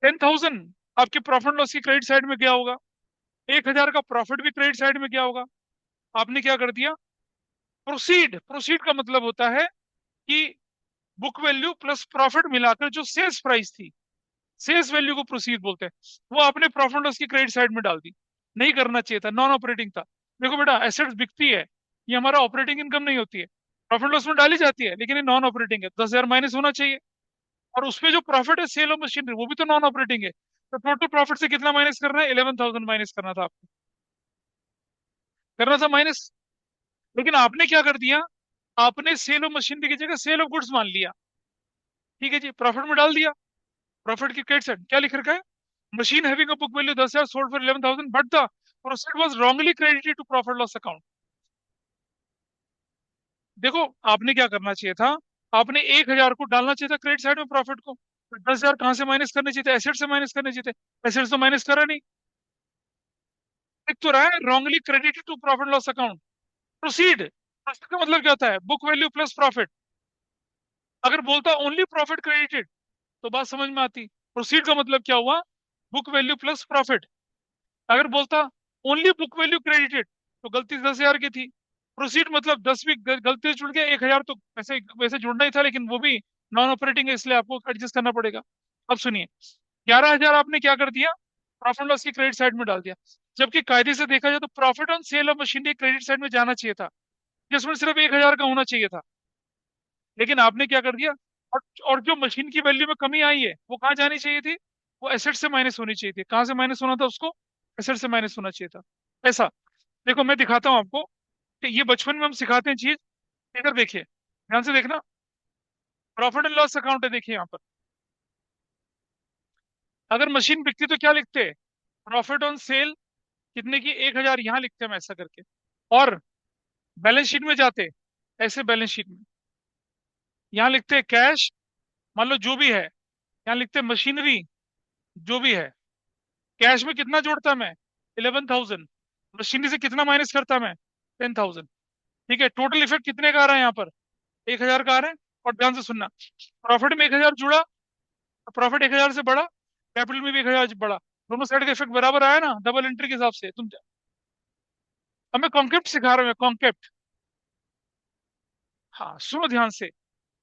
10,000 आपके प्रॉफिट लॉस की क्रेडिट साइड में गया होगा, 1,000 का प्रॉफिट भी क्रेडिट साइड में गया होगा। आपने क्या कर दिया? प्रोसीड, प्रोसीड का मतलब होता है कि बुक वैल्यू प्लस प्रॉफिट मिलाकर जो सेल्स प्राइस थी, सेल्स वैल्यू को प्रोसीड बोलते हैं। वो आपने प्रॉफिट लॉस की क्रेडिट साइड में डाल दी। नहीं करना चाहिए था, नॉन ऑपरेटिंग था। देखो बेटा, एसेट्स बिकती है, ये हमारा ऑपरेटिंग इनकम नहीं होती है। प्रॉफिट लॉस में डाली जाती है, लेकिन ये नॉन ऑपरेटिंग है, 10,000 माइनस होना चाहिए। और उसमें जो प्रॉफिट है सेल ऑफ मशीनरी, वो भी तो नॉन ऑपरेटिंग है। तो टोटल प्रॉफिट से कितना माइनस करना है? 11,000 माइनस करना था आपको, करना था माइनस। लेकिन आपने क्या कर दिया? आपने सेल ऑफ मशीनरी की जगह सेल ऑफ गुड्स मान लिया। ठीक है जी, प्रॉफिट में डाल दिया। प्रॉफिट की क्रेडिट साइड क्या लिख रखा है? Machine having a book value 10,000 sold for 11,000 but the proceed was wrongly credited to profit loss account. देखो, आपने क्या करना चाहिए था? आपने 1,000 को डालना चाहिए था क्रेडिट साइड में प्रॉफिट को। 10,000 कहाँ से माइनस करने चाहिए थे? एसेट से माइनस करने चाहिए थे। एसेट तो माइनस करा नहीं। एक तो रहा है wrongly credited to profit loss account. Proceed, proceed का मतलब क्या होता है? Book value plus profit. अगर बोलता ओनली प्रॉफिट क्रेडिटेड तो बात समझ में आती। प्रोसीड का मतलब क्या हुआ? Book value plus profit. अगर बोलता ओनली बुक वैल्यू क्रेडिटेड तो गलती 10,000 की थी। प्रोसीड मतलब 10 भी गलती से जुड़ गया, 1,000 तो वैसे वैसे जुड़ना ही था, लेकिन वो भी नॉन ऑपरेटिंग है, इसलिए आपको एडजस्ट करना पड़ेगा। अब सुनिए, 11,000 आपने क्या कर दिया? प्रॉफिट लॉस की क्रेडिट साइड में डाल दिया। जबकि कायदे से देखा जाए तो profit on sale of machinery credit side में जाना चाहिए था, जिसमें सिर्फ 1,000 का होना चाहिए था। लेकिन आपने क्या कर दिया? और, और जो मशीन की वैल्यू में कमी आई है वो कहाँ जानी चाहिए थी? वो एसेट से माइनस होनी चाहिए थी। कहाँ से माइनस होना था उसको? एसेट से माइनस होना चाहिए था। ऐसा। देखो मैं दिखाता हूँ आपको कि ये बचपन में हम सिखाते हैं चीज। इधर देखिए, ध्यान से देखना। प्रॉफिट एंड लॉस अकाउंट है, देखिए यहाँ पर। अगर मशीन बिकती तो क्या लिखते? प्रॉफिट ऑन सेल कितने की? 1,000 यहाँ लिखते हैं हम ऐसा करके। और बैलेंस शीट में जाते ऐसे, बैलेंस शीट में यहाँ लिखते कैश, मान लो जो भी है। यहाँ लिखते मशीनरी, जो भी है। कैश में कितना जोड़ता मैं? 11,000। मशीनरी से कितना माइनस करता मैं? 10,000। ठीक है, टोटल इफेक्ट कितने का आ रहा है यहाँ पर? 1,000 का आ रहा है। और ध्यान से सुनना, प्रॉफिट में 1,000 जुड़ा तो प्रॉफिट 1,000 से बढ़ा, कैपिटल में भी 1,000 बढ़ा। दोनों साइड का इफेक्ट बराबर आया ना, डबल एंट्री के हिसाब से तुम। अब मैं कॉन्सेप्ट सिखा रहा हूँ, कॉन्सेप्ट। हाँ सुनो ध्यान से।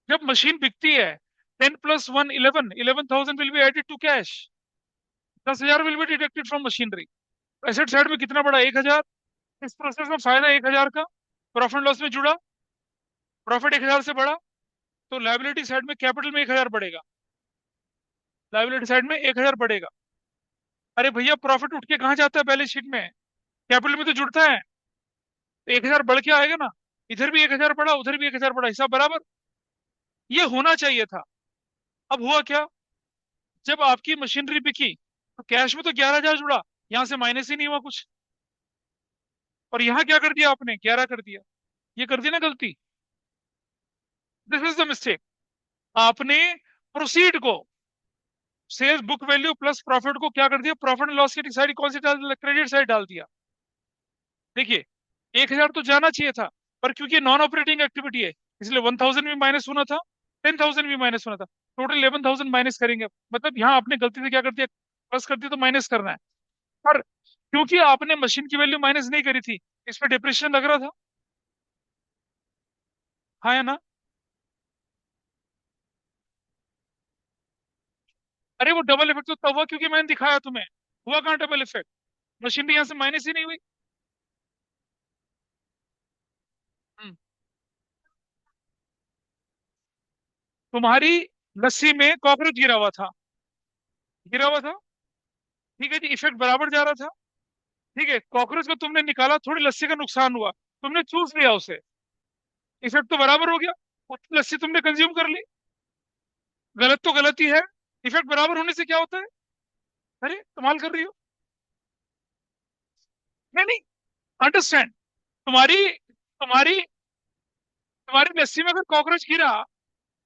जब मशीन बिकती है, 10 + 1 11, 11,000 will be added to cash. 10,000 will be deducted from machinery. Asset side में कितना बढ़ा? 1,000। इस प्रोसेस में फायदा 1,000 का प्रॉफिट लॉस में जुड़ा, प्रॉफिट 1,000 से बढ़ा, तो लाइबिलिटी साइड में कैपिटल में 1,000 बढ़ेगा। लाइबिलिटी साइड में 1,000 बढ़ेगा। अरे भैया, प्रॉफिट उठ के कहाँ जाता है? बैलेंस शीट में। कैपिटल में तो जुड़ता है, तो 1,000 बढ़ के आएगा ना। इधर भी 1,000 बढ़ा, उधर भी 1,000 बढ़ा, हिसाब बराबर। ये होना चाहिए था। अब हुआ क्या? जब आपकी मशीनरी बिकी तो कैश में तो 11,000 जुड़ा, यहां से माइनस ही नहीं हुआ कुछ। और यहाँ क्या कर दिया आपने? 11 कर दिया। ये कर दी ना गलती। This is the mistake. आपने प्रोसीड को, sales book value plus profit को क्या कर दिया? प्रॉफिट एंड लॉस की साइड कौन सी डाल दिया? क्रेडिट साइड डाल दिया। देखिए, 1,000 तो जाना चाहिए था, पर क्योंकि नॉन ऑपरेटिंग एक्टिविटी है, इसलिए 1,000 भी माइनस होना था, 10,000 भी माइनस होना था। टोटल 11,000 माइनस करेंगे। मतलब यहाँ आपने गलती से क्या कर दिया? प्लस कर दिया, तो माइनस करना है। पर क्योंकि आपने मशीन की वैल्यू माइनस नहीं करी थी, इस पे डिप्रेशन लग रहा था। हाँ या ना? अरे वो डबल इफेक्ट तो तब हुआ क्योंकि मैंने दिखाया तुम्हें। हुआ कहाँ डबल इफेक्ट? मशीन यहाँ से माइनस ही नहीं हुई। हम्म, तुम्हारी लस्सी में कॉकरोच गिरा हुआ था। गिरा हुआ था। ठीक है जी, इफेक्ट बराबर जा रहा था। ठीक है, कॉकरोच को तुमने निकाला, थोड़ी लस्सी का नुकसान हुआ, तुमने चूस लिया उसे, इफेक्ट तो बराबर हो गया। उतनी लस्सी तुमने कंज्यूम कर ली। गलत तो गलत ही है। इफेक्ट बराबर होने से क्या होता है? अरे कमाल कर रही हो। नहीं नहीं, अंडरस्टैंड। तुम्हारी तुम्हारी तुम्हारी लस्सी में अगर कॉकरोच गिरा,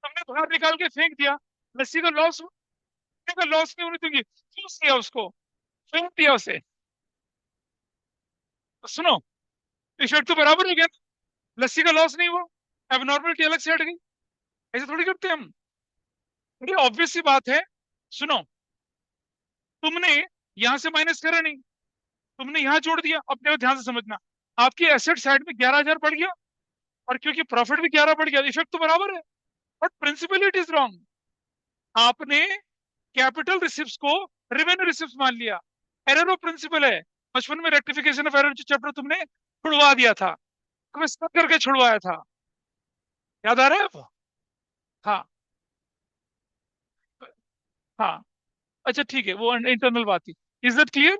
तुमने बाहर निकाल के फेंक दिया, लस्सी का लॉस, का लॉस नहीं होने दूंगी, चूस लिया उसको, फेंक दिया उसे। तो सुनो, इफेक्ट तो बराबर हो गया ना? लस्सी का लॉस नहीं हुआ, एबनॉर्मलिटी अलग से हट गई। ऐसे थोड़ी करते हैं हम। ये ऑब्वियस सी बात है। सुनो, तुमने यहां से माइनस करा नहीं, तुमने यहां जोड़ दिया। अब देखो ध्यान से समझना, आपकी एसेट साइड में 11,000 बढ़ गया, और क्योंकि प्रॉफिट भी 11 बढ़ गया, इफेक्ट तो बराबर है, but principal it is wrong. आपने कैपिटल रिसिप्ट को रेवेन्यू रिसिप्ट मान लिया। एरर ऑफ प्रिंसिपल है। बचपन में रेक्टिफिकेशन ऑफ एरर जो चैप्टर तुमने छुड़वा दिया था, क्विज करके छुड़वाया था, याद आ रहा है अब? हाँ। हाँ। अच्छा ठीक है, वो इंटरनल बात थी। Is that clear?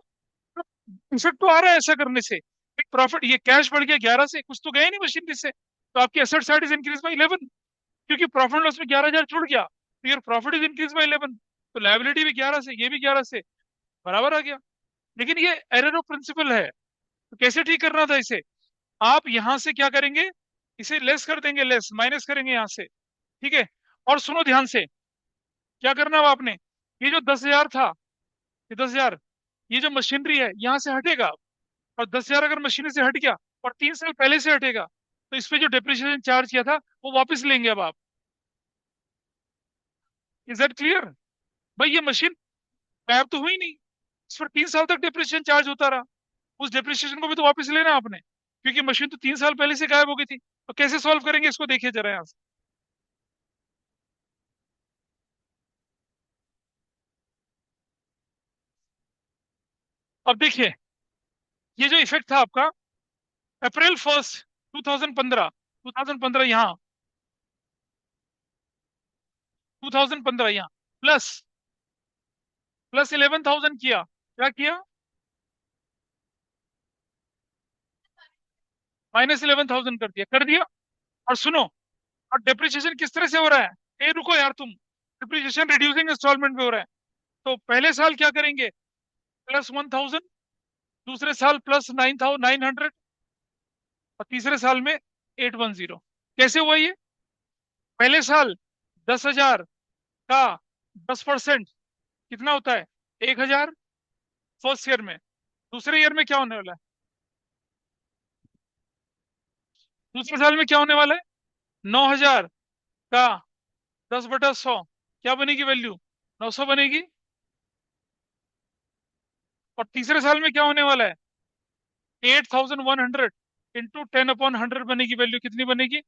इफेक्ट तो आ रहा है ऐसा करने से। एक प्रॉफिट, ये कैश बढ़ गया 11 से, कुछ तो गया नहीं मशीनरी से, तो आपकी asset side is increase by 11, क्योंकि प्रॉफिट लॉस में 11,000 छूट गया, तो your profit is increase by 11, तो लायबिलिटी भी 11 से, ये भी 11 से बराबर आ गया। लेकिन ये एरर ऑफ प्रिंसिपल है, तो कैसे ठीक करना था इसे? आप यहां से क्या करेंगे, इसे लेस कर देंगे, लेस माइनस करेंगे यहां से। ठीक है। और सुनो ध्यान से, क्या करना है आपने, ये जो 10,000 था, ये 10,000, ये जो मशीनरी है यहां से हटेगा, और 10,000 अगर मशीनरी से हट गया और 3 साल पहले से हटेगा, तो इस पे जो डेप्रिसिएशन चार्ज किया था वो वापस लेंगे अब आप। Is that clear? भाई ये मशीन गायब तो हुई नहीं, इस पर 3 साल तक डेप्रिसिएशन चार्ज होता रहा, उस डेप्रिसिएशन को भी तो वापस लेना आपने, क्योंकि मशीन तो 3 साल पहले से गायब हो गई थी। तो कैसे सॉल्व करेंगे इसको, देखिए जरा यहाँ से। अब देखिए, ये जो इफेक्ट था आपका अप्रैल 1 2015, 2015 यहाँ, 2015 यहाँ, प्लस प्लस 11,000 किया, क्या किया, -11,000 कर दिया, कर दिया। और सुनो, और डेप्रिसिएशन किस तरह से हो रहा है, ए रुको यार तुम, डिप्रिसिएशन रिड्यूसिंग इंस्टॉलमेंट में हो रहा है। तो पहले साल क्या करेंगे, +1,000, दूसरे साल +9,900, और तीसरे साल में 810। कैसे हुआ ये? पहले साल 10,000 का 10% कितना होता है, 1,000 फर्स्ट ईयर में। दूसरे ईयर में क्या होने वाला है, दूसरे साल में क्या होने वाला है, 9,000 का 10/100, क्या बनेगी वैल्यू, 900 बनेगी। और तीसरे साल में क्या होने वाला है, 8,100 इंटू 10/100 बनेगी, वैल्यू कितनी बनेगी,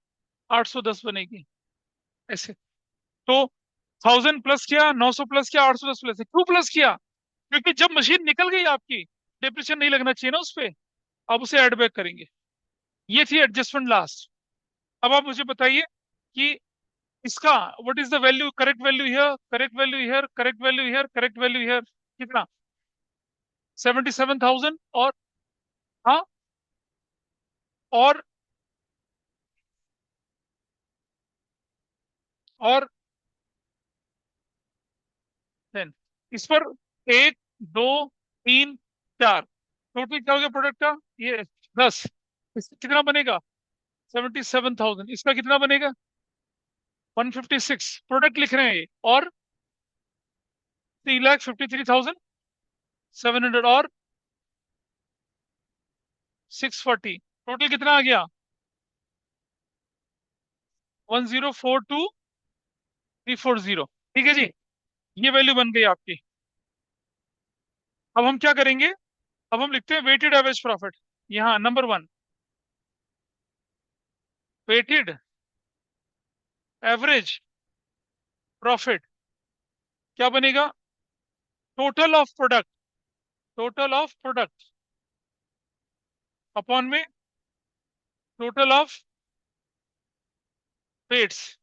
810 बनेगी। ऐसे। तो 1,000 प्लस किया, 900 प्लस किया, 810 प्लस किया, क्यों प्लस किया, क्योंकि जब मशीन निकल गई आपकी, डिप्रेशन नहीं लगना चाहिए ना उस पे, अब उसे एड बैक करेंगे। ये थी एडजस्टमेंट लास्ट। अब आप मुझे बताइए कि इसका what is the value, correct value here, correct value here, correct value here, correct value here, कितना, 77,000। और हाँ, और और 10, इस पर 1, 2, 3, 4, टोटल क्या हो गया प्रोडक्ट का, ये 10, इसका कितना बनेगा, 77,000, इसका कितना बनेगा, 156, प्रोडक्ट लिख रहे हैं ये, और 3,53,700, और 640, टोटल कितना आ गया, 1,042,340। ठीक है जी, ये वैल्यू बन गई आपकी। अब हम क्या करेंगे, अब हम लिखते हैं वेटेड एवरेज प्रॉफिट, यहाँ नंबर 1, वेटेड एवरेज प्रॉफिट क्या बनेगा, total of product, total of product upon में total of weights.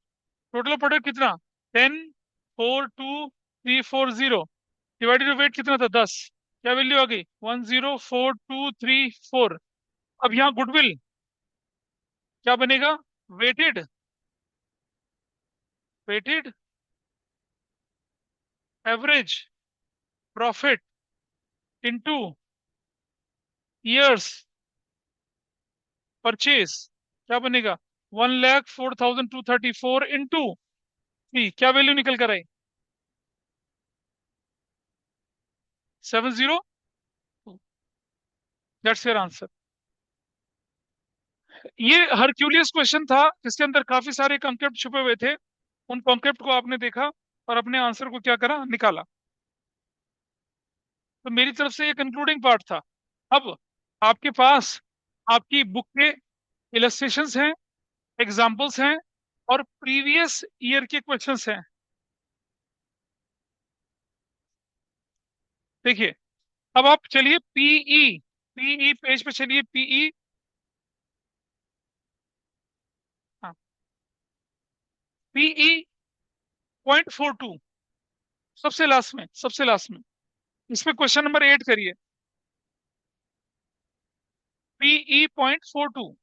Total product कितना, 10,4,2,3,4,0, डिवाइडेड वेट कितना था, 10, क्या वैल्यू आ गई, 1,042,3,4। अब यहाँ गुडविल क्या बनेगा, weighted, weighted average profit into years purchase, क्या बनेगा, 1,04,234 इंटू 3, क्या वैल्यू निकल कर आई, 70। That's your answer. ये हरक्यूलियस क्वेश्चन था, जिसके अंदर काफी सारे कॉन्सेप्ट छुपे हुए थे, उन कॉन्सेप्ट को आपने देखा और अपने आंसर को क्या करा, निकाला। तो मेरी तरफ से ये कंक्लूडिंग पार्ट था। अब आपके पास आपकी बुक के इलस्ट्रेशंस हैं, एग्जाम्पल्स हैं, और प्रीवियस ईयर के क्वेश्चंस हैं। देखिए, अब आप चलिए पीई, पीई पेज पे चलिए, पीई। हाँ, पीई 0.42, सबसे लास्ट में, सबसे लास्ट में। इस पे क्वेश्चन नंबर 8 करिए। PE 0.42,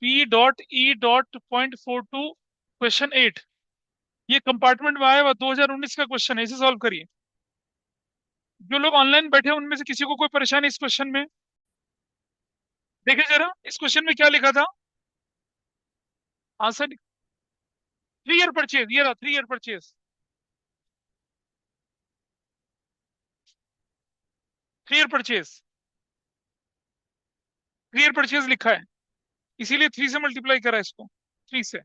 P.E..0.42, question 8। ये कंपार्टमेंट में आया हुआ 2019 का क्वेश्चन है, इसे सॉल्व करिए। जो लोग ऑनलाइन बैठे हैं उनमें से किसी को कोई परेशानी इस क्वेश्चन में? देखिए जरा इस क्वेश्चन में क्या लिखा था, आंसर। 3 ईयर परचेज, ये रहा 3 year purchase, 3 year purchase, 3 year purchase लिखा है, इसीलिए 3 से मल्टीप्लाई करा इसको, 3 से।